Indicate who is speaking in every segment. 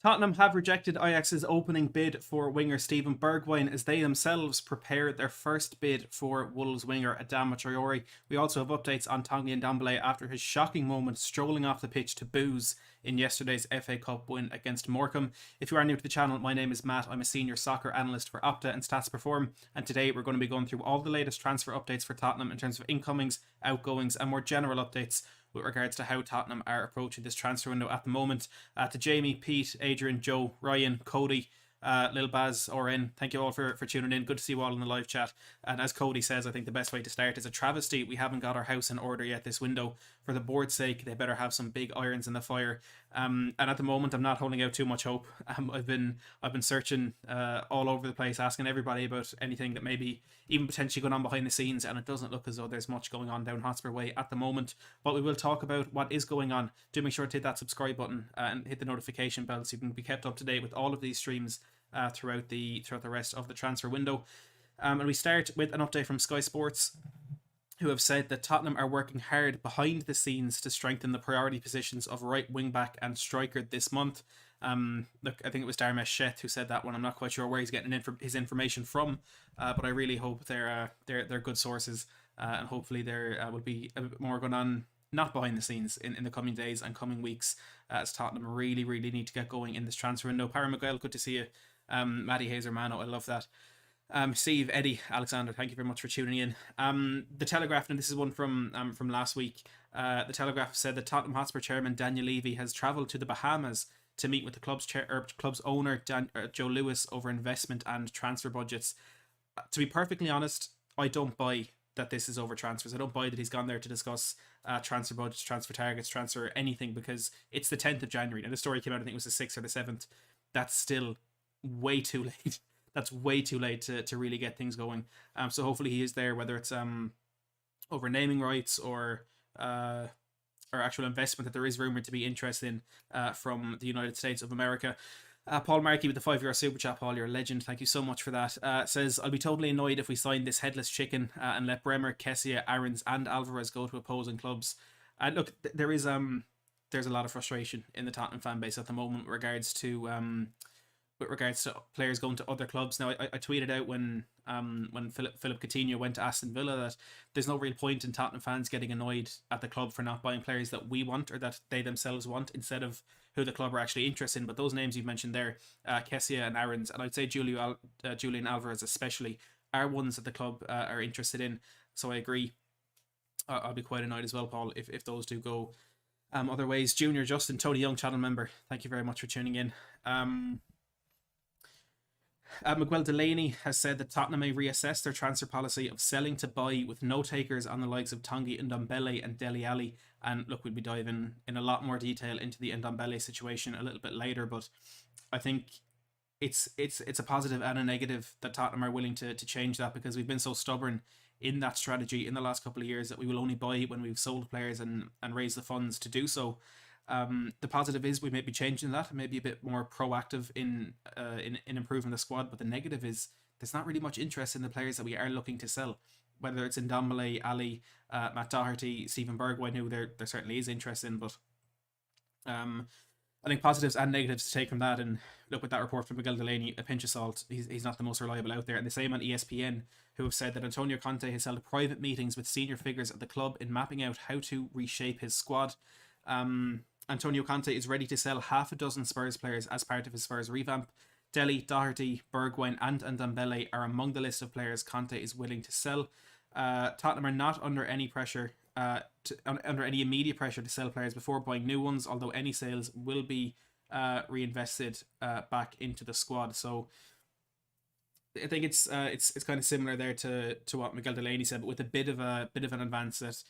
Speaker 1: Tottenham have rejected Ajax's opening bid for winger Steven Bergwijn as they themselves prepare their first bid for Wolves winger Adama Traore. We also have updates on Tanguy Ndombele after his shocking moment strolling off the pitch to boos in yesterday's FA Cup win against Morecambe. If you are new to the channel, my name is Matt. I'm a senior soccer analyst for Opta and Stats Perform, and today we're going to be going through all the latest transfer updates for Tottenham in terms of incomings, outgoings, and more general updates with regards to how Tottenham are approaching this transfer window at the moment. To Jamie, Pete, Adrian, Joe, Ryan, Cody, Lil Baz, RN, thank you all for tuning in. Good to see you all in the live chat. And as Cody says, I think the best way to start is a travesty. We haven't got our house in order yet this window. For the board's sake, they better have some big irons in the fire. And at the moment, I'm not holding out too much hope. I've been searching all over the place, asking everybody about anything that may be even potentially going on behind the scenes, and it doesn't look as though there's much going on down Hotspur Way at the moment. But we will talk about what is going on. Do make sure to hit that subscribe button and hit the notification bell so you can be kept up to date with all of these streams throughout the rest of the transfer window. And we start with an update from Sky Sports, who have said that Tottenham are working hard behind the scenes to strengthen the priority positions of right wing back and striker this month. Look, I think it was Darmesh Sheth who said that one. I'm not quite sure where he's getting his information from, but I really hope they're good sources, and hopefully there will be a bit more going on, not behind the scenes, in the coming days and coming weeks, as Tottenham really need to get going in this transfer window. Para Miguel, good to see you. Matty Hazer Mano, I love that. Steve, Eddie, Alexander, thank you very much for tuning in. The Telegraph, and this is one from last week. The Telegraph said that Tottenham Hotspur chairman Daniel Levy has travelled to the Bahamas to meet with the club's owner Joe Lewis over investment and transfer budgets. To be perfectly honest, I don't buy that this is over transfers. I don't buy that he's gone there to discuss transfer budgets, transfer targets, transfer anything, because it's the 10th of January. Now, the story came out, I think it was the 6th or the 7th. That's still way too late. That's way too late to really get things going. So hopefully he is there, whether it's over naming rights or actual investment that there is rumored to be interest in from the United States of America. Paul Markey with the €5 super chat. Paul, you're a legend. Thank you so much for that. Says, I'll be totally annoyed if we sign this headless chicken and let Bremer, Kessie, Aarons and Alvarez go to opposing clubs. Look, there's a lot of frustration in the Tottenham fan base at the moment with regards to players going to other clubs. Now, I tweeted out when Philip Coutinho went to Aston Villa that there's no real point in Tottenham fans getting annoyed at the club for not buying players that we want or that they themselves want instead of who the club are actually interested in. But those names you've mentioned there, Kessie and Aarons, and I'd say Julian Alvarez especially, are ones that the club are interested in. So I agree. I'll be quite annoyed as well, Paul, if those do go other ways. Junior Justin, Tony Young channel member, thank you very much for tuning in. Miguel Delaney has said that Tottenham may reassess their transfer policy of selling to buy with no takers on the likes of Tanguy Ndombele and Dele Alli. And look, we'll be diving in a lot more detail into the Ndombele situation a little bit later, but I think it's a positive and a negative that Tottenham are willing to change that, because we've been so stubborn in that strategy in the last couple of years that we will only buy when we've sold players and raised the funds to do so. The positive is we may be changing that, maybe a bit more proactive in improving the squad, but the negative is there's not really much interest in the players that we are looking to sell, whether it's in Ndombele, Ali, Matt Doherty, Steven Bergwijn, who there certainly is interest in, but I think positives and negatives to take from that. And look, with that report from Miguel Delaney, a pinch of salt, he's not the most reliable out there. And the same on ESPN, who have said that Antonio Conte has held private meetings with senior figures at the club in mapping out how to reshape his squad. Antonio Conte is ready to sell half a dozen Spurs players as part of his Spurs revamp. Dele, Doherty, Bergwijn and Ndombele are among the list of players Conte is willing to sell. Tottenham are not under any pressure, under any immediate pressure to sell players before buying new ones, although any sales will be reinvested back into the squad. So I think it's kind of similar there to what Miguel Delaney said, but with a bit of an advance that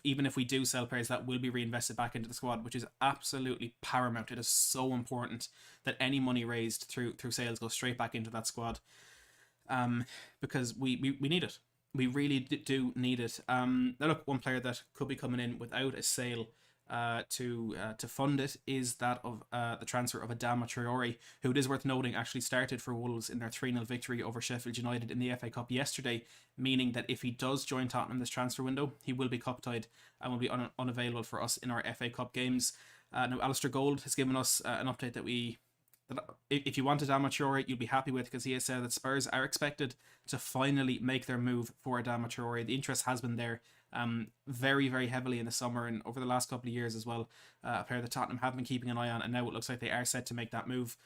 Speaker 1: even if we do sell players, that will be reinvested back into the squad, which is absolutely paramount. It is so important that any money raised through sales goes straight back into that squad, because we need it. We really do need it. Now look, one player that could be coming in without a sale to fund it is that of the transfer of Adama Traore, who, it is worth noting, actually started for Wolves in their 3-0 victory over Sheffield United in the FA Cup yesterday, meaning that if he does join Tottenham this transfer window, he will be cup-tied and will be unavailable for us in our FA Cup games. Now, Alistair Gold has given us an update that we that if you want Adama Traore, you'll be happy with, because he has said that Spurs are expected to finally make their move for Adama Traore. The interest has been there very, very heavily in the summer and over the last couple of years as well. A player that Tottenham have been keeping an eye on, and now it looks like they are set to make that move.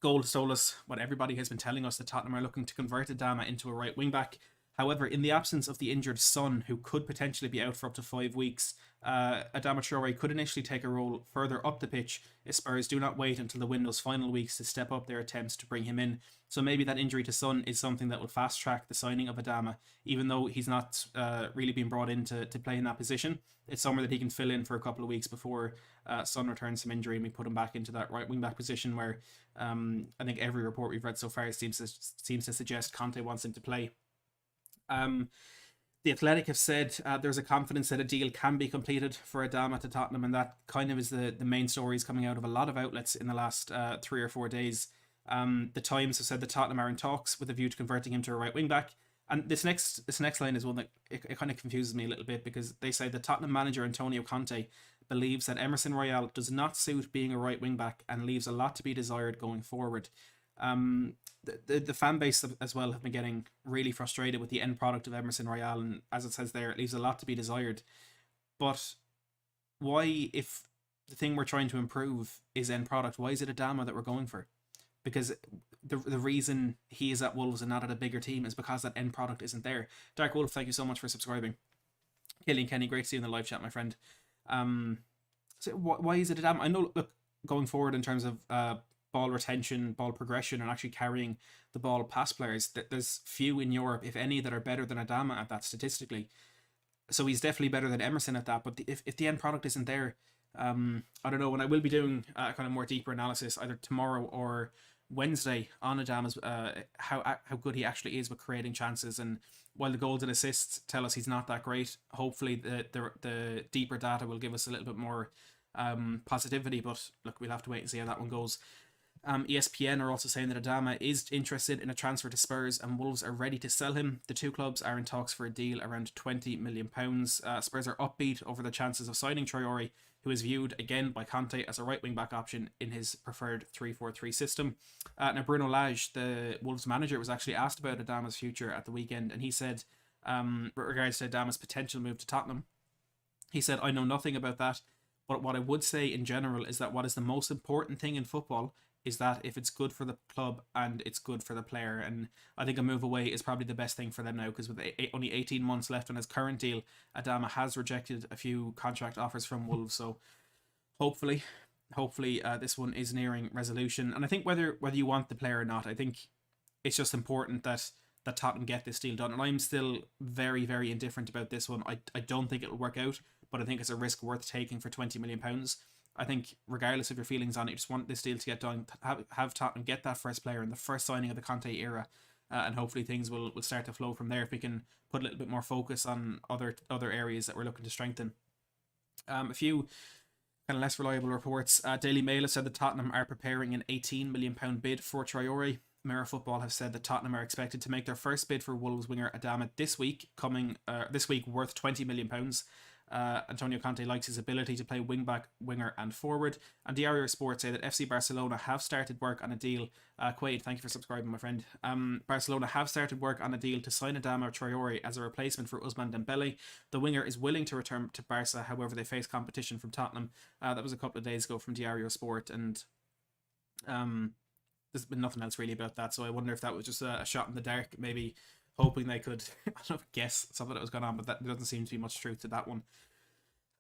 Speaker 1: Gold told us what everybody has been telling us, that Tottenham are looking to convert Adama into a right wing back. However, in the absence of the injured Son, who could potentially be out for up to 5 weeks, Adama Traore could initially take a role further up the pitch if Spurs do not wait until the window's final weeks to step up their attempts to bring him in. So maybe that injury to Son is something that will fast track the signing of Adama, even though he's not really been brought in to play in that position. It's somewhere that he can fill in for a couple of weeks before Son returns from injury and we put him back into that right wing back position where I think every report we've read so far seems to suggest Conte wants him to play. The Athletic have said there's a confidence that a deal can be completed for Adama to Tottenham, and that kind of is the main stories coming out of a lot of outlets in the last 3 or 4 days. The Times have said that Tottenham are in talks with a view to converting him to a right wing back. And this next line is one that it kind of confuses me a little bit, because they say that Tottenham manager Antonio Conte believes that Emerson Royal does not suit being a right wing back and leaves a lot to be desired going forward. The fan base as well have been getting really frustrated with the end product of Emerson Royal, and as it says there, it leaves a lot to be desired. But why, if the thing we're trying to improve is end product, why is it Adama that we're going for? Because the reason he is at Wolves and not at a bigger team is because that end product isn't there. Dark Wolf, thank you so much for subscribing. Killian Kenny, great to see you in the live chat, my friend. So why is it Adama? I know, look, going forward in terms of ball retention, ball progression, and actually carrying the ball past players, there's few in Europe, if any, that are better than Adama at that statistically. So he's definitely better than Emerson at that. But if the end product isn't there, I don't know. When I will be doing a kind of more deeper analysis either tomorrow or Wednesday on Adama's how good he actually is with creating chances, and while the goals and assists tell us he's not that great, hopefully the deeper data will give us a little bit more positivity. But look, we'll have to wait and see how that one goes. ESPN are also saying that Adama is interested in a transfer to Spurs and Wolves are ready to sell him. The two clubs are in talks for a deal around £20 million. Spurs are upbeat over the chances of signing Traore, who is viewed again by Conte as a right wing back option in his preferred 3-4-3 system. Now Bruno Lage, the Wolves manager, was actually asked about Adama's future at the weekend, and he said, with regards to Adama's potential move to Tottenham, he said, "I know nothing about that, but what I would say in general is that what is the most important thing in football is that if it's good for the club and it's good for the player." And I think a move away is probably the best thing for them now, because with only 18 months left on his current deal, Adama has rejected a few contract offers from Wolves. So hopefully this one is nearing resolution. And I think whether you want the player or not, I think it's just important that Tottenham get this deal done. And I'm still very, very indifferent about this one. I don't think it'll work out, but I think it's a risk worth taking for £20 million. I think regardless of your feelings on it, you just want this deal to get done, have Tottenham get that first player in the first signing of the Conte era, and hopefully things will start to flow from there if we can put a little bit more focus on other areas that we're looking to strengthen. A few kind of less reliable reports. Daily Mail has said that Tottenham are preparing an £18 million bid for Traore. Mirror Football have said that Tottenham are expected to make their first bid for Wolves winger Adama this week, worth £20 million. Antonio Conte likes his ability to play wing-back, winger and forward. And Diario Sport say that FC Barcelona have started work on a deal. Quaid, thank you for subscribing, my friend. Barcelona have started work on a deal to sign Adama Traore as a replacement for Ousmane Dembele. The winger is willing to return to Barca, however they face competition from Tottenham. That was a couple of days ago from Diario Sport, and there's been nothing else really about that. So I wonder if that was just a shot in the dark, maybe hoping they could guess something that was going on, but there doesn't seem to be much truth to that one.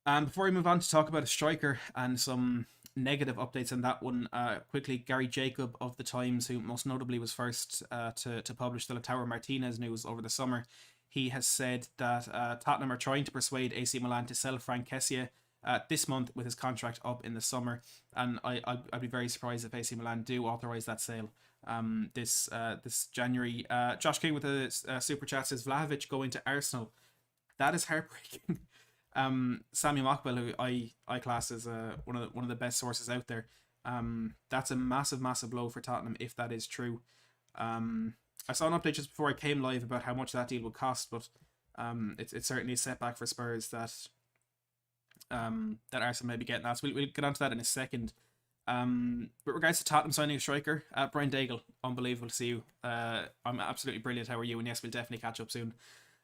Speaker 1: Before we move on to talk about a striker and some negative updates on that one, quickly, Gary Jacob of The Times, who most notably was first to publish the Lautaro Martinez news over the summer, he has said that Tottenham are trying to persuade AC Milan to sell Frank Kessie this month with his contract up in the summer, and I'd be very surprised if AC Milan do authorise that sale this January. Josh King with a super chat says Vlahovic going to Arsenal. That is heartbreaking. Sammy Mokbel, who I class as one of the best sources out there, that's a massive blow for Tottenham if that is true. I saw an update just before I came live about how much that deal would cost, but it's certainly a setback for Spurs that Arsenal may be getting that. So we'll get onto that in a second. With regards to Tottenham signing a striker, Brian Daigle, unbelievable to see you. I'm absolutely brilliant. How are you? And yes, we'll definitely catch up soon.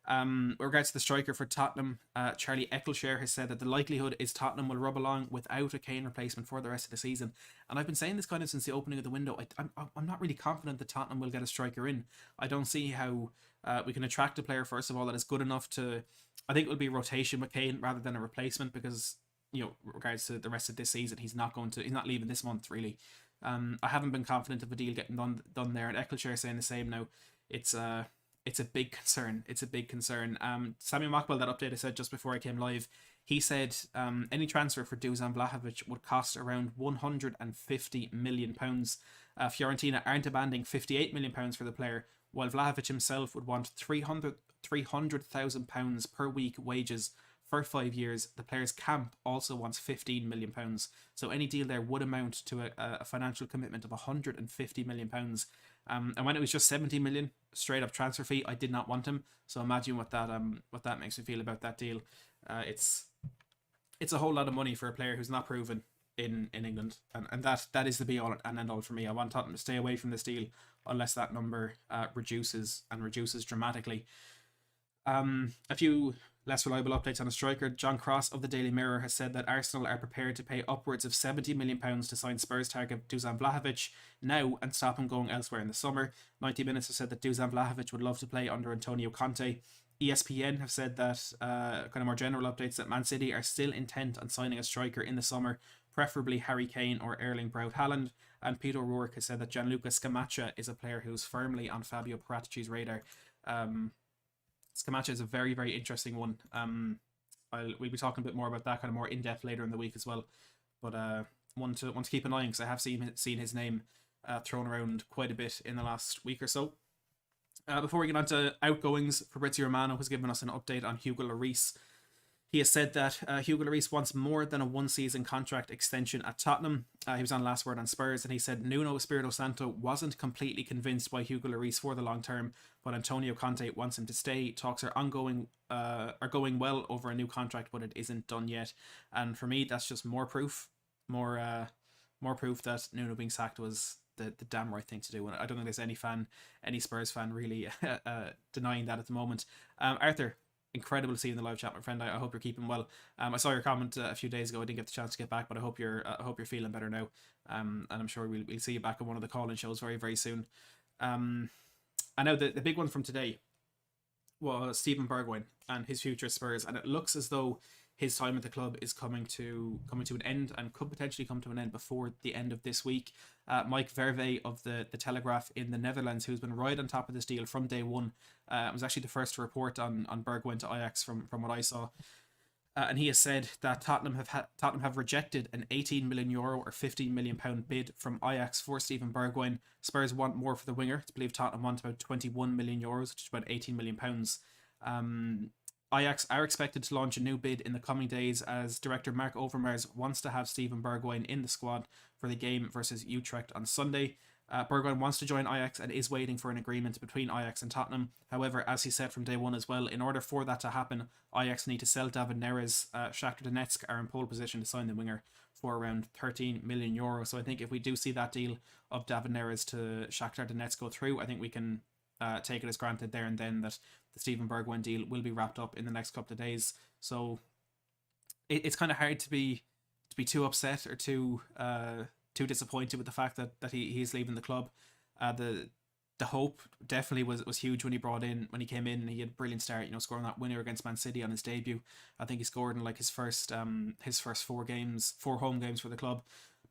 Speaker 1: With regards to the striker for Tottenham, Charlie Eccleshare has said that the likelihood is Tottenham will rub along without a Kane replacement for the rest of the season. And I've been saying this kind of since the opening of the window. I'm not really confident that Tottenham will get a striker in. I don't see how we can attract a player, first of all, that is good enough to... I think it will be a rotation with Kane rather than a replacement, because, you know, with regards to the rest of this season, he's not leaving this month, really. I haven't been confident of a deal getting done there, and Eccleshare saying the same now. It's a big concern. It's a big concern. Samuel Mockwell, that update I said just before I came live, he said any transfer for Dusan Vlahovic would cost around £150 million. Fiorentina aren't demanding £58 million for the player, while Vlahovic himself would want £300,000 per week wages for 5 years. The player's camp also wants £15 million. So any deal there would amount to a financial commitment of £150 million. And when it was just 70 million straight up transfer fee, I did not want him. So imagine what that makes me feel about that deal. It's a whole lot of money for a player who's not proven in England, and that is the be all and end all for me. I want Tottenham to stay away from this deal unless that number reduces dramatically. A few less reliable updates on a striker. John Cross of the Daily Mirror has said that Arsenal are prepared to pay upwards of £70 million to sign Spurs target Dusan Vlahovic now and stop him going elsewhere in the summer. 90 Minutes have said that Dusan Vlahovic would love to play under Antonio Conte. ESPN have said that, kind of more general updates, that Man City are still intent on signing a striker in the summer, preferably Harry Kane or Erling Braut Haaland. And Peter O'Rourke has said that Gianluca Scamacca is a player who's firmly on Fabio Paratici's radar. Scamacca is a very, very interesting one. We'll be talking a bit more about that kind of more in depth later in the week as well. But one to keep an eye on, because I have seen his name thrown around quite a bit in the last week or so. Before we get on to outgoings, Fabrizio Romano has given us an update on Hugo Lloris. He has said that Hugo Lloris wants more than a one-season contract extension at Tottenham. He was on Last Word on Spurs, and he said Nuno Espirito Santo wasn't completely convinced by Hugo Lloris for the long term, but Antonio Conte wants him to stay. Talks are going well over a new contract, but it isn't done yet. And for me, that's just more proof that Nuno being sacked was the damn right thing to do. And I don't think there's any Spurs fan really denying that at the moment. Arthur, incredible to see you in the live chat, my friend. I hope you're keeping well. I saw your comment a few days ago. I didn't get the chance to get back, but I hope you're feeling better now. And I'm sure we'll see you back on one of the call-in shows very, very soon. I know the big one from today was Steven Bergwijn and his future at Spurs, and it looks as though his time at the club is coming to an end, and could potentially come to an end before the end of this week. Mike Verve of the Telegraph in the Netherlands, who's been right on top of this deal from day one, was actually the first to report on Bergwijn to Ajax from what I saw. And he has said that Tottenham have rejected an €18 million or £15 million bid from Ajax for Steven Bergwijn. Spurs want more for the winger. It's believed Tottenham want about €21 million, which is about £18 million. Ajax are expected to launch a new bid in the coming days, as director Mark Overmars wants to have Steven Bergwijn in the squad for the game versus Utrecht on Sunday. Bergwijn wants to join Ajax and is waiting for an agreement between Ajax and Tottenham. However, as he said from day one as well, in order for that to happen, Ajax need to sell David Neres. Shakhtar Donetsk are in pole position to sign the winger for around €13 million. So I think if we do see that deal of David Neres to Shakhtar Donetsk go through, I think we can take it as granted there and then that the Steven Bergwijn deal will be wrapped up in the next couple of days. So it's kind of hard to be too upset or too disappointed with the fact that he's leaving the club. The hope definitely was huge when he came in. He had a brilliant start, scoring that winner against Man City on his debut. I think he scored in like his first 4 home games for the club,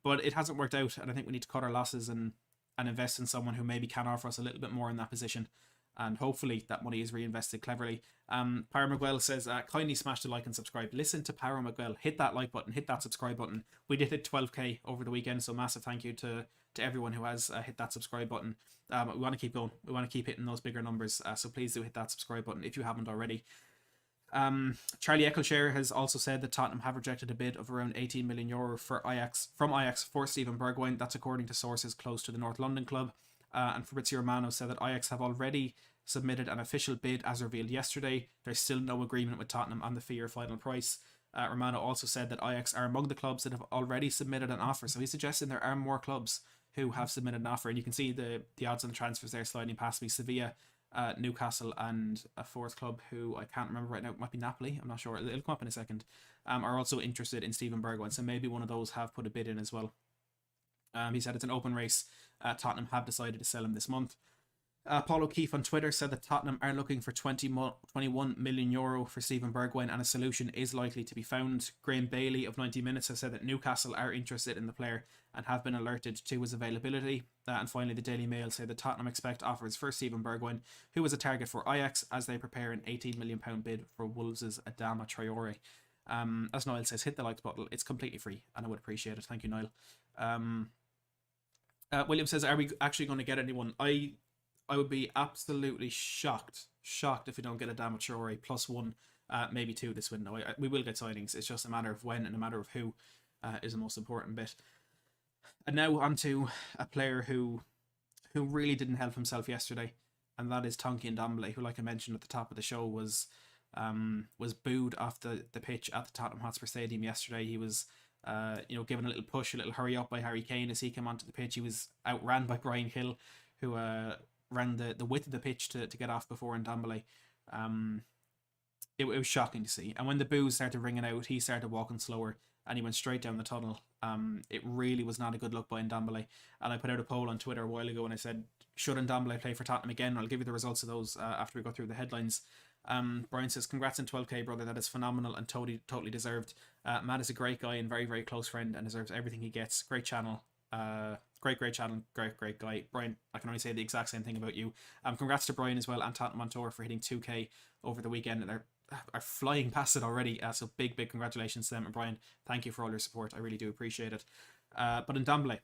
Speaker 1: but it hasn't worked out, and I think we need to cut our losses and invest in someone who maybe can offer us a little bit more in that position. And hopefully that money is reinvested cleverly. Pyro Miguel says, kindly smash the like and subscribe. Listen to Pyro Miguel. Hit that like button. Hit that subscribe button. We did hit 12k over the weekend, so massive thank you to everyone who has hit that subscribe button. We want to keep going. We want to keep hitting those bigger numbers. So please do hit that subscribe button if you haven't already. Charlie Eccleshare has also said that Tottenham have rejected a bid of around €18 million from Ajax for Steven Bergwijn. That's according to sources close to the North London club. And Fabrizio Romano said that Ajax have already submitted an official bid as revealed yesterday. There's still no agreement with Tottenham on the fee or final price. Romano also said that Ajax are among the clubs that have already submitted an offer. So he's suggesting there are more clubs who have submitted an offer. And you can see the odds on the transfers there sliding past me. Sevilla, Newcastle, and a fourth club who I can't remember right now. It might be Napoli. I'm not sure. It'll come up in a second. Are also interested in Steven Bergwijn. So maybe one of those have put a bid in as well. He said it's an open race. Tottenham have decided to sell him this month. Paul O'Keefe on Twitter said that Tottenham are looking for €21 million for Steven Bergwijn, and a solution is likely to be found. Graham Bailey of 90 Minutes has said that Newcastle are interested in the player and have been alerted to his availability. And finally, the Daily Mail say that Tottenham expect offers for Steven Bergwijn, who is a target for Ajax, as they prepare an £18 million bid for Wolves' Adama Traore. As Niall says, hit the like button. It's completely free, and I would appreciate it. Thank you, Niall. William says, are we actually going to get anyone? I would be absolutely shocked if we don't get Adama Traore +1, maybe 2 this window. We will get signings. It's just a matter of when and a matter of who is the most important bit. And now on to a player who really didn't help himself yesterday, and that is Tanguy Ndombele, who, like I mentioned at the top of the show, was booed off the pitch at the Tottenham Hotspur Stadium yesterday. He was given a little push, a little hurry up by Harry Kane as he came onto the pitch. He was outran by Brian Hill, who ran the width of the pitch to get off before Ndombele. It was shocking to see. And when the boos started ringing out, he started walking slower and he went straight down the tunnel. It really was not a good look by Ndombele. And I put out a poll on Twitter a while ago and I said, should Ndombele play for Tottenham again? I'll give you the results of those after we go through the headlines. Brian says, congrats on 12k, brother. That is phenomenal and totally deserved. Matt is a great guy and very, very close friend and deserves everything he gets. Great channel. Great channel, great guy. Brian, I can only say the exact same thing about you. Congrats to Brian as well and Tottenham on tour for hitting 2k over the weekend. They're flying past it already, so big congratulations to them. And Brian, thank you for all your support. I really do appreciate it. But in Ndombele,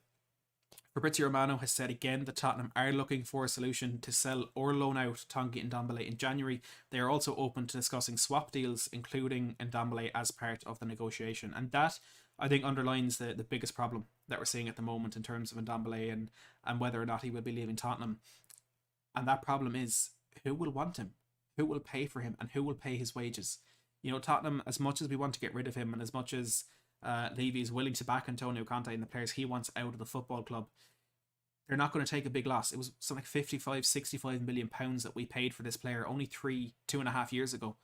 Speaker 1: Fabrizio Romano has said again that Tottenham are looking for a solution to sell or loan out Tanguy Ndombele in January. They are also open to discussing swap deals, including Ndombele as part of the negotiation. And that, I think, underlines the biggest problem that we're seeing at the moment in terms of Ndombele and whether or not he will be leaving Tottenham. And that problem is, who will want him? Who will pay for him? And who will pay his wages? You know, Tottenham, as much as we want to get rid of him and as much as Levy is willing to back Antonio Conte and the players he wants out of the football club, they're not going to take a big loss. It was something like 55, 65 million pounds that we paid for this player only 2.5 years ago.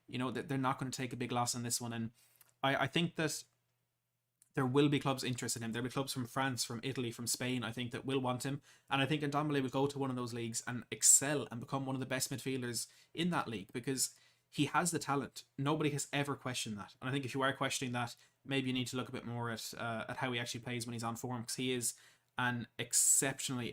Speaker 1: You know, they're not going to take a big loss on this one. And I think that there will be clubs interested in him. There will be clubs from France, from Italy, from Spain, I think, that will want him. And I think Ndombele will go to one of those leagues and excel and become one of the best midfielders in that league because he has the talent. Nobody has ever questioned that. And I think if you are questioning that, maybe you need to look a bit more at how he actually plays when he's on form, because he is an exceptionally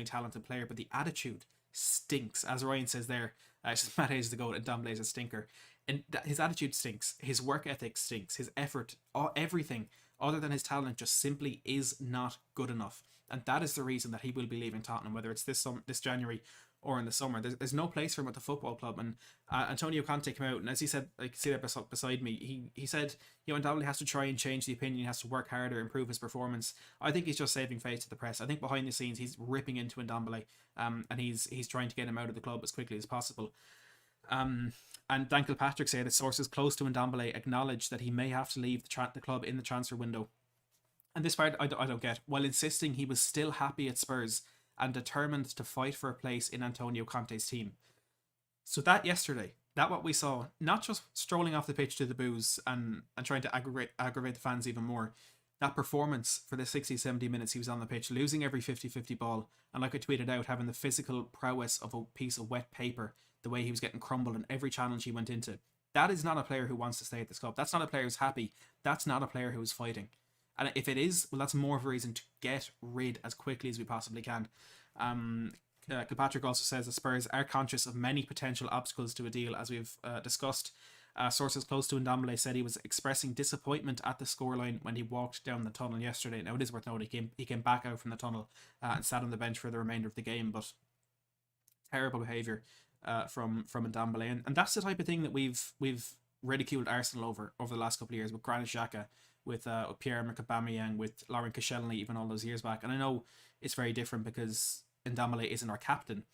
Speaker 1: talented player, but the attitude stinks. As Ryan says there, just Matt Hayes to go, and Ndombele is a stinker. And his attitude stinks. His work ethic stinks. His effort, everything other than his talent just simply is not good enough. And that is the reason that he will be leaving Tottenham, whether it's this January or in the summer. There's no place for him at the football club. And Antonio Conte came out, and as he said, I can see that beside me, he said, you know, Ndombele has to try and change the opinion, he has to work harder, improve his performance. I think he's just saving face to the press. I think behind the scenes he's ripping into Ndombele, and he's trying to get him out of the club as quickly as possible. And Dan Kilpatrick said that sources close to Ndombele acknowledge that he may have to leave the club in the transfer window. And this part I don't get. While insisting he was still happy at Spurs and determined to fight for a place in Antonio Conte's team. So that yesterday, that what we saw, not just strolling off the pitch to the boos and trying to aggravate the fans even more, that performance for the 60-70 minutes he was on the pitch, losing every 50-50 ball, and like I tweeted out, having the physical prowess of a piece of wet paper, the way he was getting crumbled in every challenge he went into. That is not a player who wants to stay at this club. That's not a player who's happy. That's not a player who is fighting. And if it is, well, that's more of a reason to get rid as quickly as we possibly can. Kilpatrick also says the Spurs are conscious of many potential obstacles to a deal, as we've discussed. Sources close to Ndombele said he was expressing disappointment at the scoreline when he walked down the tunnel yesterday. Now, it is worth noting he came back out from the tunnel and sat on the bench for the remainder of the game, but terrible behaviour from Ndombele. And that's the type of thing that we've ridiculed Arsenal over the last couple of years, with Granit Xhaka, with Pierre-Emerick Aubameyang, with Lauren Koscielny, even all those years back. And I know it's very different because Ndombele isn't our captain,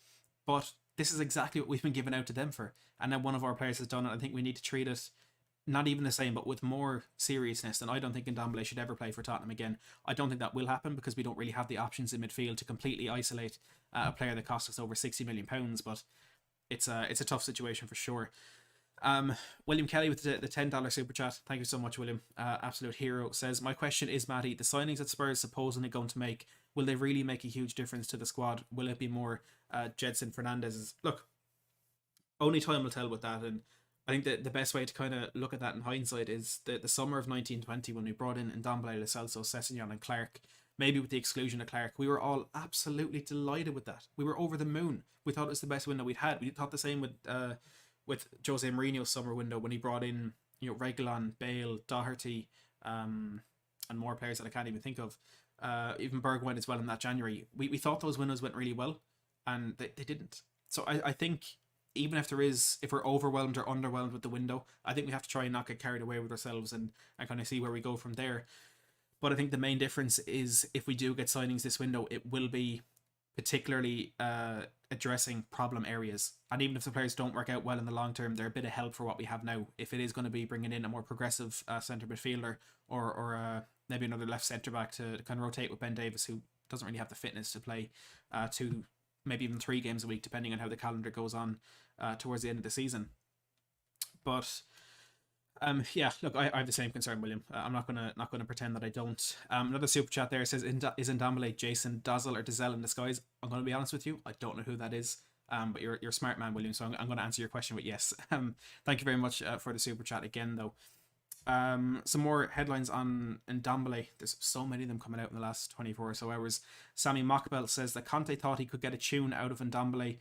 Speaker 1: but this is exactly what we've been given out to them for. And now one of our players has done it. I think we need to treat it not even the same, but with more seriousness. And I don't think Ndombele should ever play for Tottenham again. I don't think that will happen because we don't really have the options in midfield to completely isolate a player that cost us over £60 million. But it's a tough situation for sure. William Kelly with the $10 super chat. Thank you so much, William. Absolute hero says, my question is, Matty, the signings that Spurs supposedly going to make, will they really make a huge difference to the squad? Will it be more Jedson Fernandez's? Look, only time will tell with that. And I think that the best way to kind of look at that in hindsight is the summer of 1920 when we brought in Ndombele, Lo Celso, Sessegnon and Clark. Maybe with the exclusion of Clark, we were all absolutely delighted with that. We were over the moon. We thought it was the best window we'd had. We thought the same with Jose Mourinho's summer window when he brought in, you know, Reguilon, Bale, Doherty, and more players that I can't even think of. Even Bergwijn as well in that January. We thought those windows went really well, and they didn't. So I think even if we're overwhelmed or underwhelmed with the window, I think we have to try and not get carried away with ourselves and kind of see where we go from there. But I think the main difference is if we do get signings this window, it will be particularly addressing problem areas. And even if the players don't work out well in the long term, they're a bit of help for what we have now. If it is going to be bringing in a more progressive centre midfielder or maybe another left centre back to kind of rotate with Ben Davis, who doesn't really have the fitness to play 2, maybe even 3 games a week, depending on how the calendar goes on towards the end of the season. But yeah, look, I have the same concern, William. I'm not gonna pretend that I don't. Another super chat there says, is Ndombele Jason Dazzle or Dazelle in disguise? I'm gonna be honest with you, I don't know who that is. But you're a smart man, William, so I'm gonna answer your question with yes. Thank you very much for the super chat again, though. Some more headlines on Ndombele. There's so many of them coming out in the last 24 or so hours. Sammy Mockbell says that Conte thought he could get a tune out of Ndombele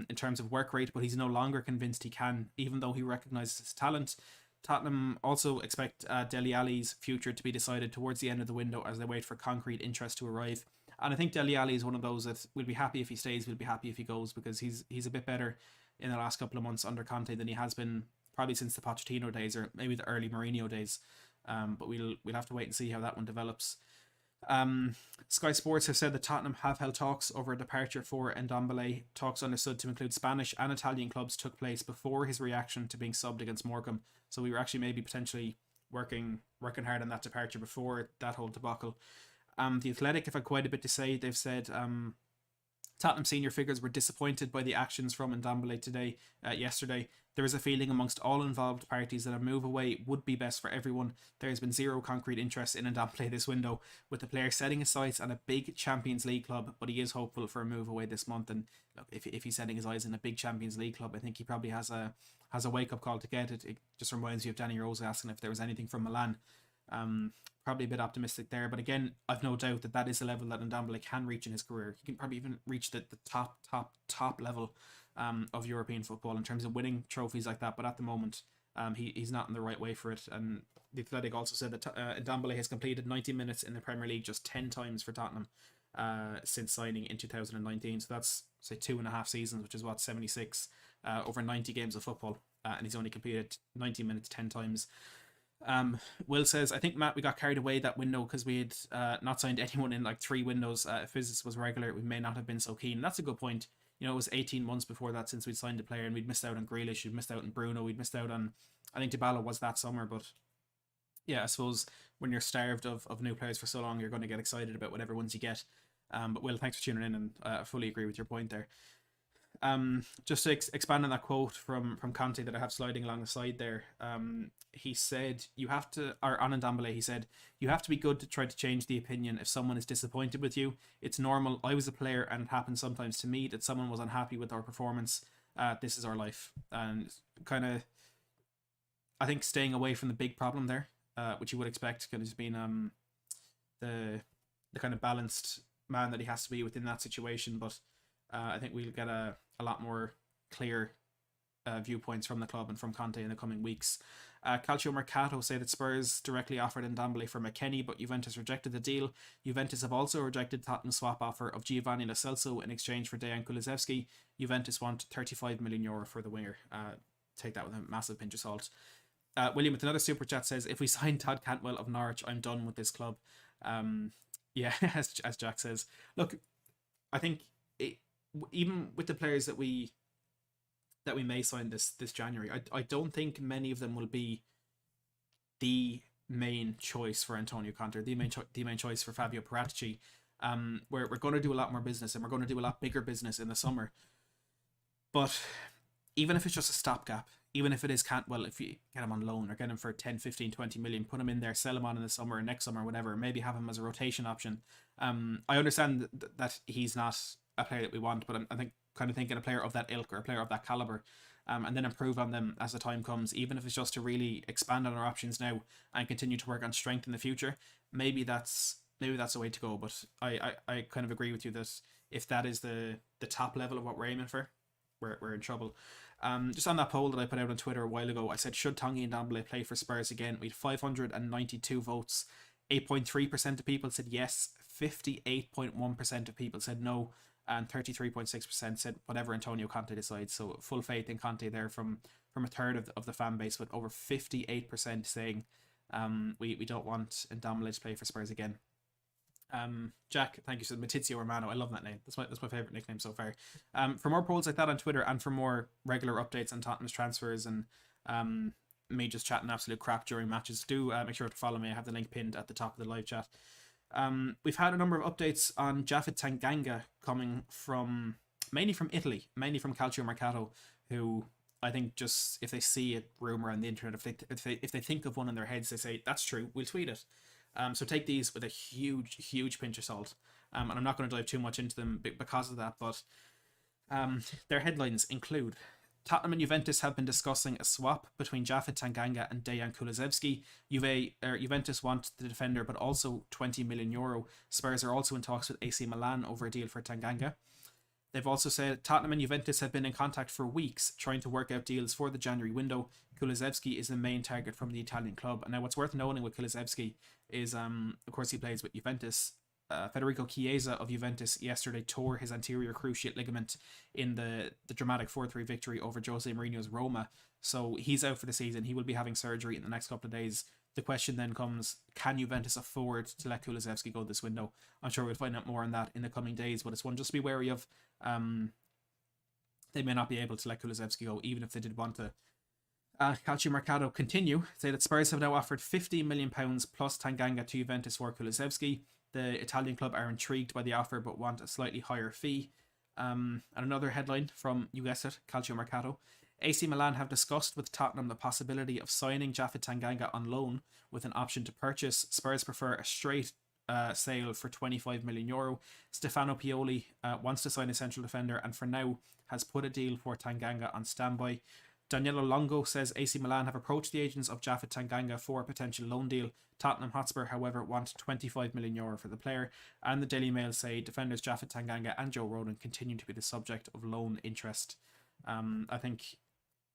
Speaker 1: in terms of work rate, but he's no longer convinced he can, even though he recognises his talent. Tottenham also expect Dele Alli's future to be decided towards the end of the window as they wait for concrete interest to arrive. And I think Dele Alli is one of those that we'll be happy if he stays, we'll be happy if he goes, because he's a bit better in the last couple of months under Conte than he has been probably since the Pochettino days or maybe the early Mourinho days. But we'll have to wait and see how that one develops. Sky Sports have said that Tottenham have held talks over a departure for Ndombele. Talks understood to include Spanish and Italian clubs took place before his reaction to being subbed against Morecambe. So we were actually maybe potentially working hard on that departure before that whole debacle. The Athletic have had quite a bit to say. They've said Tottenham senior figures were disappointed by the actions from Ndombele yesterday. There is a feeling amongst all involved parties that a move away would be best for everyone. There has been zero concrete interest in Ndombele this window, with the player setting his sights on a big Champions League club, but he is hopeful for a move away this month. And look, if he's setting his eyes on a big Champions League club, I think he probably has a wake-up call to get. It just reminds you of Danny Rose asking if there was anything from Milan. Probably a bit optimistic there, but again, I've no doubt that is a level that Ndombele can reach in his career. He can probably even reach the top level of European football in terms of winning trophies like that, but at the moment he's not in the right way for it. And the Athletic also said that Ndombele has completed 90 minutes in the Premier League just 10 times for Tottenham since signing in 2019, so that's say 2.5 seasons, which is what, 76 over 90 games of football, and he's only completed 90 minutes 10 times. Will says, I think, Matt, we got carried away that window because we had not signed anyone in like 3 windows. If business was regular, we may not have been so keen. That's a good point. You know, it was 18 months before that since we'd signed a player, and we'd missed out on Grealish, we'd missed out on Bruno, we'd missed out on, I think Dybala was that summer. But yeah, I suppose when you're starved of new players for so long, you're going to get excited about whatever ones you get. But Will, thanks for tuning in, and I fully agree with your point there. Just to expand on that quote from Conte that I have sliding along the side there, he said, you have to, or on Ndombele, he said, you have to be good to try to change the opinion if someone is disappointed with you. It's normal. I was a player, and it happens sometimes to me that someone was unhappy with our performance. This is our life. And kind of, I think, staying away from the big problem there, which you would expect, kind of just being the kind of balanced man that he has to be within that situation. But I think we'll get a lot more clear viewpoints from the club and from Conte in the coming weeks. Calcio Mercato say that Spurs directly offered Ndombele for McKennie, but Juventus rejected the deal. Juventus have also rejected Tottenham's swap offer of Giovanni Lo Celso in exchange for Dejan Kulusevski. Juventus want €35 million for the winger. Take that with a massive pinch of salt. William with another super chat says, if we sign Todd Cantwell of Norwich, I'm done with this club. Yeah, as Jack says. Look, I think even with the players that we may sign this January, I don't think many of them will be the main choice for Antonio Conte, the main choice for Fabio Paratici. We're going to do a lot more business, and we're going to do a lot bigger business in the summer. But even if it's just a stopgap, even if it is if you get him on loan or get him for 10, 15, 20 million, put him in there, sell him on in the summer or next summer, whatever, maybe have him as a rotation option. I understand that he's not a player that we want, but I think kind of thinking a player of that ilk or a player of that caliber, and then improve on them as the time comes, even if it's just to really expand on our options now and continue to work on strength in the future. Maybe that's the way to go. But I kind of agree with you that if that is the top level of what we're aiming for, we're in trouble. Just on that poll that I put out on Twitter a while ago, I said, should Tanguy Ndombele play for Spurs again? We had 592 votes. 8.3% of people said yes. 58.1% of people said no. And 33.6% said whatever Antonio Conte decides. So full faith in Conte there from a third of the fan base, with over 58% saying we don't want Ndombele to play for Spurs again. Jack, thank you. So Matizio Romano, I love that name. That's my favorite nickname so far. For more polls like that on Twitter, and for more regular updates on Tottenham's transfers and me just chatting absolute crap during matches, do make sure to follow me. I have the link pinned at the top of the live chat. We've had a number of updates on Japhet Tanganga coming mainly from Italy, mainly from Calcio Mercato, who I think just if they see a rumor on the internet, if they think of one in their heads, they say that's true, we'll tweet it. So take these with a huge pinch of salt. And I'm not going to dive too much into them because of that, but their headlines include: Tottenham and Juventus have been discussing a swap between Japhet Tanganga and Dejan Kulusevski. Juventus want the defender, but also €20 million. Spurs are also in talks with AC Milan over a deal for Tanganga. They've also said Tottenham and Juventus have been in contact for weeks trying to work out deals for the January window. Kulusevski is the main target from the Italian club. And now what's worth noting with Kulusevski is, of course, he plays with Juventus. Federico Chiesa of Juventus yesterday tore his anterior cruciate ligament in the dramatic 4-3 victory over Jose Mourinho's Roma. So he's out for the season. He will be having surgery in the next couple of days. The question then comes, can Juventus afford to let Kulusevski go this window? I'm sure we'll find out more on that in the coming days, but it's one just to be wary of. They may not be able to let Kulusevski go, even if they did want to. Calcio Mercato continue, say that Spurs have now offered £50 million plus Tanganga to Juventus for Kulusevski. The Italian club are intrigued by the offer but want a slightly higher fee. And another headline from, you guessed it, Calcio Mercato: AC Milan have discussed with Tottenham the possibility of signing Japhet Tanganga on loan with an option to purchase. Spurs prefer a straight sale for €25 million. Stefano Pioli wants to sign a central defender and for now has put a deal for Tanganga on standby. Daniele Longo says AC Milan have approached the agents of Japhet Tanganga for a potential loan deal. Tottenham Hotspur, however, want €25 million for the player. And the Daily Mail say defenders Japhet Tanganga and Joe Rodon continue to be the subject of loan interest. I think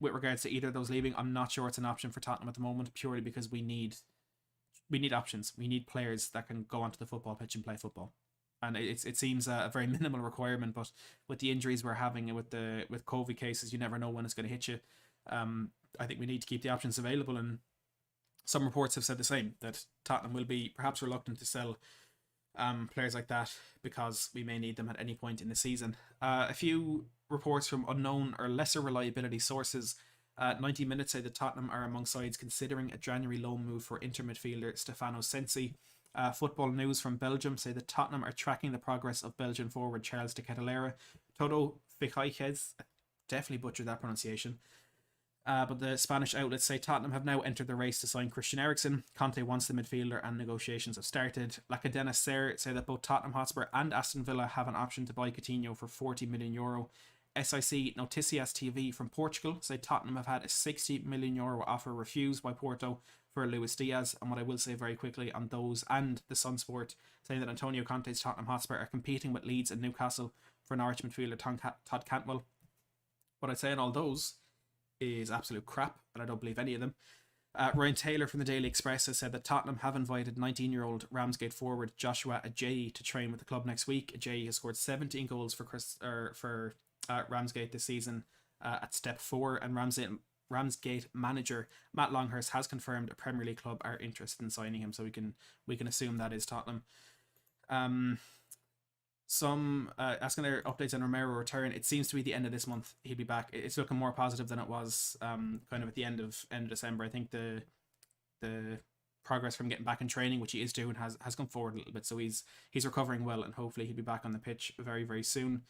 Speaker 1: with regards to either of those leaving, I'm not sure it's an option for Tottenham at the moment, purely because we need options. We need players that can go onto the football pitch and play football. And it seems a very minimal requirement, but with the injuries we're having and with COVID cases, you never know when it's going to hit you. I think we need to keep the options available, and some reports have said the same, that Tottenham will be perhaps reluctant to sell players like that because we may need them at any point in the season. A few reports from unknown or lesser reliability sources. 90 Minutes say that Tottenham are among sides considering a January loan move for Inter midfielder Stefano Sensi. Football News from Belgium say that Tottenham are tracking the progress of Belgian forward Charles de Ketelaere. Toto Fichaiches, definitely butchered that pronunciation. But the Spanish outlets say Tottenham have now entered the race to sign Christian Eriksen. Conte wants the midfielder and negotiations have started. La Cadena Ser say that both Tottenham Hotspur and Aston Villa have an option to buy Coutinho for €40 million. SIC Noticias TV from Portugal say Tottenham have had a €60 million offer refused by Porto for Luis Diaz. And what I will say very quickly on those, and the Sunsport saying that Antonio Conte's Tottenham Hotspur are competing with Leeds and Newcastle for Norwich midfielder Todd Cantwell. What I'd say on all those is absolute crap, and I don't believe any of them. Ryan Taylor from the Daily Express has said that Tottenham have invited 19-year-old Ramsgate forward Joshua Ajayi to train with the club next week. Ajayi has scored 17 goals for Ramsgate this season at step 4, and Ramsgate manager Matt Longhurst has confirmed a Premier League club are interested in signing him, so we can assume that is Tottenham. Some asking their updates on Romero return. It seems to be the end of this month he'll be back. It's looking more positive than it was kind of at the end of December. I think the the progress from getting back in training, which he is doing, has come forward a little bit. So he's recovering well, and hopefully he'll be back on the pitch very, very soon.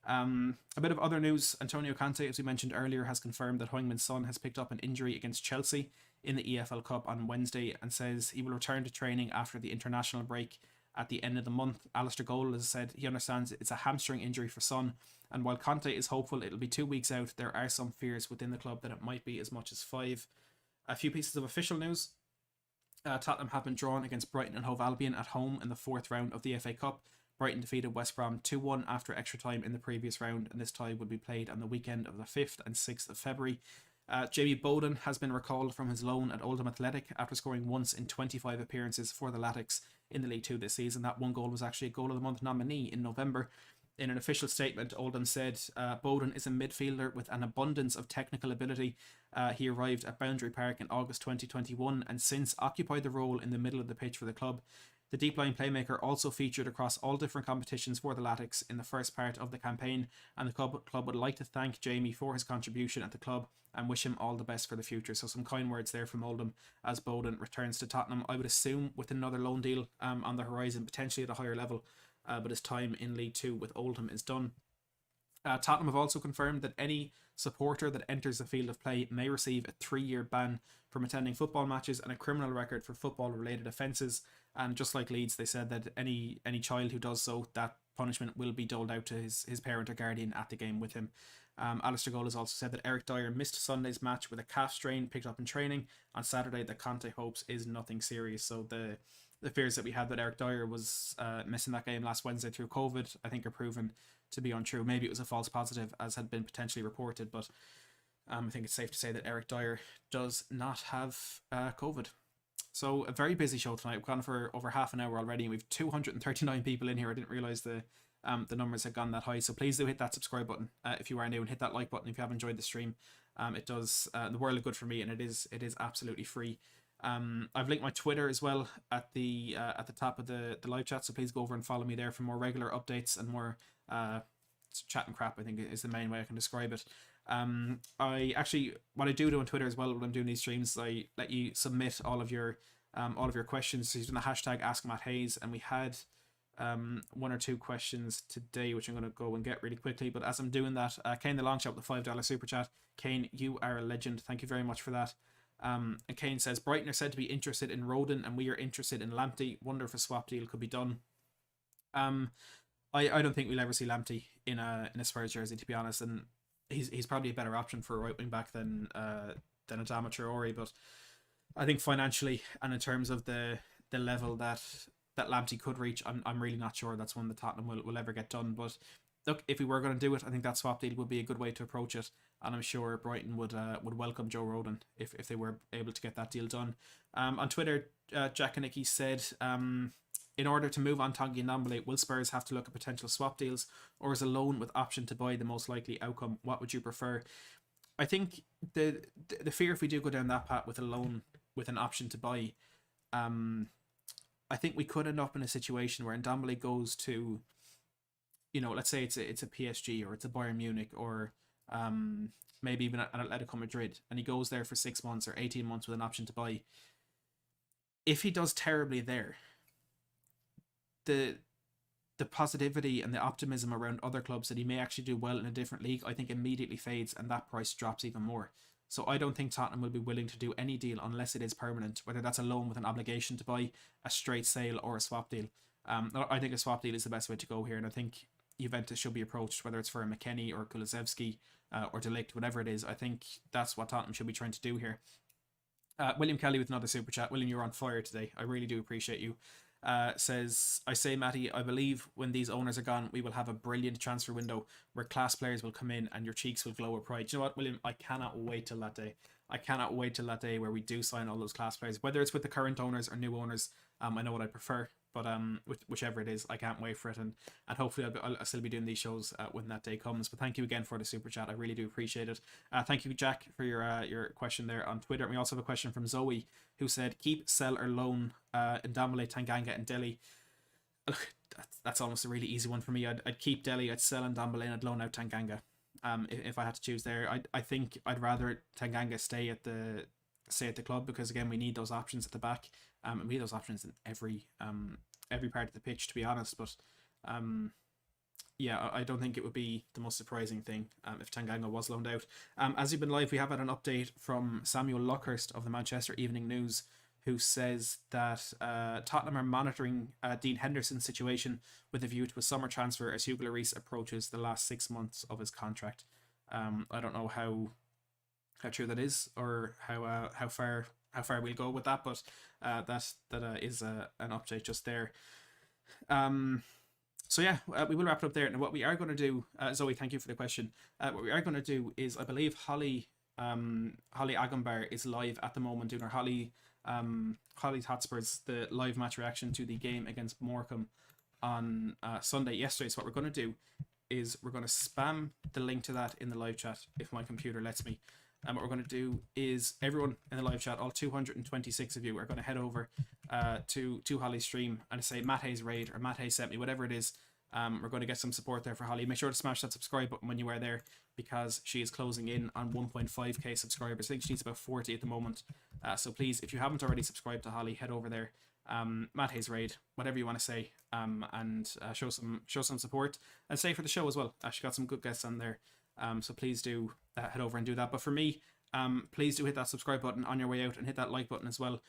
Speaker 1: A bit of other news. Antonio Conte, as we mentioned earlier, has confirmed that Heung-min Son has picked up an injury against Chelsea in the EFL Cup on Wednesday, and says he will return to training after the international break at the end of the month. Alistair Gold has said he understands it's a hamstring injury for Son, and while Conte is hopeful it'll be 2 weeks out, there are some fears within the club that it might be as much as 5. A few pieces of official news. Tottenham have been drawn against Brighton and Hove Albion at home in the 4th round of the FA Cup. Brighton defeated West Brom 2-1 after extra time in the previous round, and this tie would be played on the weekend of the 5th and 6th of February. Jamie Bowden has been recalled from his loan at Oldham Athletic after scoring once in 25 appearances for the Latics in the League 2 this season. That one goal was actually a Goal of the Month nominee in November. In an official statement, Oldham said Bowden is a midfielder with an abundance of technical ability. He arrived at Boundary Park in August 2021 and since occupied the role in the middle of the pitch for the club. The deep line playmaker also featured across all different competitions for the Latics in the first part of the campaign, and the club would like to thank Jamie for his contribution at the club and wish him all the best for the future. So some kind words there from Oldham as Bowden returns to Tottenham. I would assume with another loan deal on the horizon, potentially at a higher level, but his time in League 2 with Oldham is done. Tottenham have also confirmed that any supporter that enters the field of play may receive a 3-year ban from attending football matches and a criminal record for football-related offences. And just like Leeds, they said that any child who does so, that punishment will be doled out to his parent or guardian at the game with him. Alistair Gold has also said that Eric Dyer missed Sunday's match with a calf strain picked up in training on Saturday that Conte hopes is nothing serious. So the fears that we had that Eric Dyer was missing that game last Wednesday through COVID, I think are proven to be untrue. Maybe it was a false positive, as had been potentially reported, but I think it's safe to say that Eric Dyer does not have COVID. So a very busy show tonight. We've gone for over half an hour already, and we've 239 people in here. I didn't realise the numbers had gone that high. So please do hit that subscribe button if you are new, and hit that like button if you have enjoyed the stream. It does the world of good for me, and it is absolutely free. I've linked my Twitter as well at the top of the live chat, so please go over and follow me there for more regular updates and more chat and crap, I think is the main way I can describe it. I actually, what I do on Twitter as well when I'm doing these streams, I let you submit all of your questions using the hashtag AskMattHayes, and we had 1 or 2 questions today, which I'm going to go and get really quickly. But as I'm doing that, Kane the Longshot with the $5 super chat. Kane, you are a legend. Thank you very much for that. And Kane says Brighton are said to be interested in Rodon, and we are interested in Lamptey. Wonder if a swap deal could be done. I don't think we'll ever see Lamptey in a Spurs jersey, to be honest, and he's probably a better option for a right wing back than Adama Traore, but I think financially and in terms of the level that Lamptey could reach, I'm really not sure that's one that Tottenham will ever get done. But look, if we were going to do it, I think that swap deal would be a good way to approach it, and I'm sure Brighton would welcome Joe Rodon if they were able to get that deal done. On Twitter, Jack and Nicky said, in order to move on Tanguy Ndombele, will Spurs have to look at potential swap deals, or is a loan with option to buy the most likely outcome? What would you prefer? I think the fear, if we do go down that path with a loan with an option to buy, I think we could end up in a situation where Ndombele goes to, let's say it's a PSG or it's a Bayern Munich or maybe even an Atletico Madrid, and he goes there for 6 months or 18 months with an option to buy. If he does terribly there, the positivity and the optimism around other clubs that he may actually do well in a different league, I think immediately fades, and that price drops even more. So I don't think Tottenham will be willing to do any deal unless it is permanent, whether that's a loan with an obligation to buy, a straight sale, or a swap deal. I think a swap deal is the best way to go here, and I think Juventus should be approached, whether it's for a McKennie or Kulusevski or De Ligt, whatever it is. I think that's what Tottenham should be trying to do here. William Kelly with another super chat. William, you're on fire today. I really do appreciate you. Says, I say, Matty, I believe when these owners are gone, we will have a brilliant transfer window where class players will come in and your cheeks will glow with pride. Do you know what, William? I cannot wait till that day. I cannot wait till that day where we do sign all those class players, whether it's with the current owners or new owners. I know what I prefer, but whichever it is, I can't wait for it, and hopefully I'll still be doing these shows when that day comes. But thank you again for the super chat. I really do appreciate it. Thank you, Jack, for your question there on Twitter. And we also have a question from Zoe, who said, keep, sell or loan Ndombele, Tanganga and Dele. Look, that's almost a really easy one for me. I'd keep Dele, I'd sell Ndombele, and I'd loan out Tanganga. If I had to choose there, I think I'd rather Tanganga stay at the stay at the club, because again we need those options at the back, and we need those options in every part of the pitch, to be honest. But yeah, I don't think it would be the most surprising thing if Tanganga was loaned out. As you've been live, we have had an update from Samuel Luckhurst of the Manchester Evening News, who says that Tottenham are monitoring Dean Henderson's situation with a view to a summer transfer as Hugo Lloris approaches the last 6 months of his contract. I don't know how true that is, or how far we'll go with that, but that is an update just there. So yeah, we will wrap it up there. And what we are going to do, Zoe, thank you for the question. What we are going to do is, I believe Holly Agambar is live at the moment doing our Holly's Hotspurs, the live match reaction to the game against Morecambe on Sunday yesterday. So what we're going to do is we're going to spam the link to that in the live chat if my computer lets me. And what we're going to do is, everyone in the live chat, all 226 of you, are going to head over to Holly's stream and say Matt Hayes raid, or Matt Hayes sent me, whatever it is. We're going to get some support there for Holly. Make sure to smash that subscribe button when you are there, because she is closing in on 1.5k subscribers. I think she needs about 40 at the moment. So please, if you haven't already subscribed to Holly, head over there. Matt Hayes raid, whatever you want to say, and show some support, and stay for the show as well. She got some good guests on there. So please do head over and do that. But for me, please do hit that subscribe button on your way out, and hit that like button as well.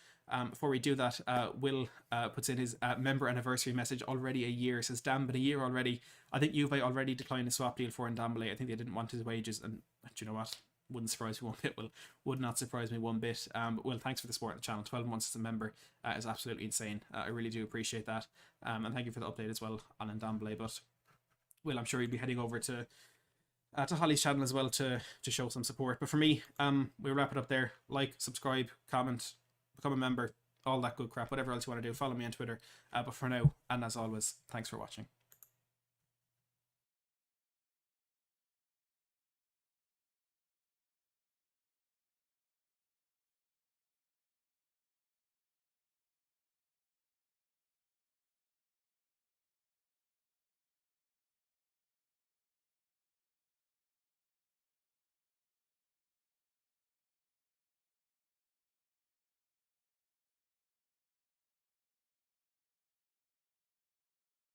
Speaker 1: Before we do that, Will puts in his member anniversary message. Already a year, says, damn, but a year already. I think Juve already declined a swap deal for Ndombele. I think they didn't want his wages, and do you know what? Wouldn't surprise me one bit. Would not surprise me one bit. But Will, thanks for the support on the channel. 12 months as a member is absolutely insane. I really do appreciate that. And thank you for the update as well on Ndombele. But Will, I'm sure you'll be heading over to Holly's channel as well to show some support. But for me, we'll wrap it up there. Like, subscribe, comment, become a member, all that good crap, whatever else you want to do. Follow me on Twitter. But for now, and as always, thanks for watching.